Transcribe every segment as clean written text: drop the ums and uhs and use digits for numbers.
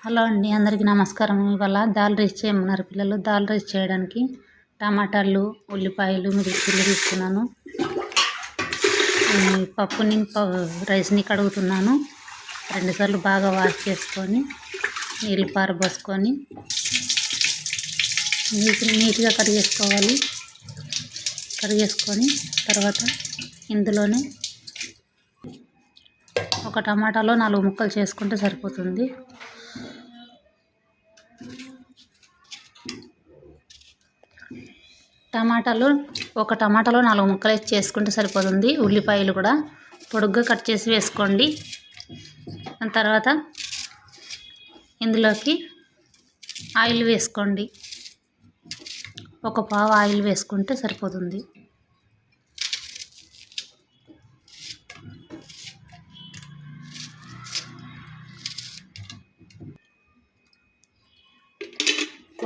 Hello అండి, అందరికీ నమస్కారం. ఇవాళ దాల్ రైస్ చేయమన్నారు పిల్లలు. దాల్ రైస్ చేయడానికి టమాటాలు, ఉల్లిపాయలు, మిర్చిలు తీసుకున్నాను. పప్పుని రైస్ని కడుగుతున్నాను. 2 సార్లు బాగా వాష్ చేసుకొని నీళ్ళు పారబోసుకొని నీట్గా కడిగేసుకోవాలి. కడిగేసుకొని తర్వాత ఇందులోనే ఒక టమాటాలో 4 ముక్కలు చేసుకుంటే సరిపోతుంది. ఒక టమాటాలో 4 ముక్కలు చేసుకుంటే సరిపోతుంది. ఉల్లిపాయలు కూడా పొడుగ్గా కట్ చేసి వేసుకోండి. దాని తర్వాత ఇందులోకి ఆయిల్ వేసుకోండి. ఒక పావు ఆయిల్ వేసుకుంటే సరిపోతుంది.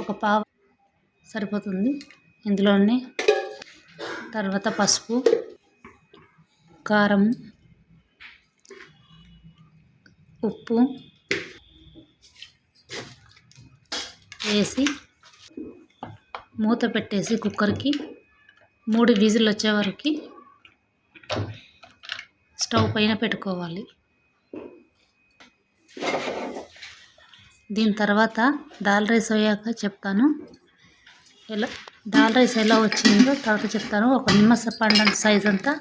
ఒక పావు సరిపోతుంది. ఇందులోనే తర్వాత పసుపు, కారం, ఉప్పు వేసి మూత పెట్టేసి కుక్కర్కి 3 విజిల్ వచ్చే వరకు స్టవ్ పైన పెట్టుకోవాలి. దీని తర్వాత దాల్ రైస్ అయ్యాక చెప్తాను. దాల్ రైస్ ఎలా వచ్చిందో తర్వాత చెప్తాను. ఒక నిమ్మకాయ పండు సైజ్ అంతా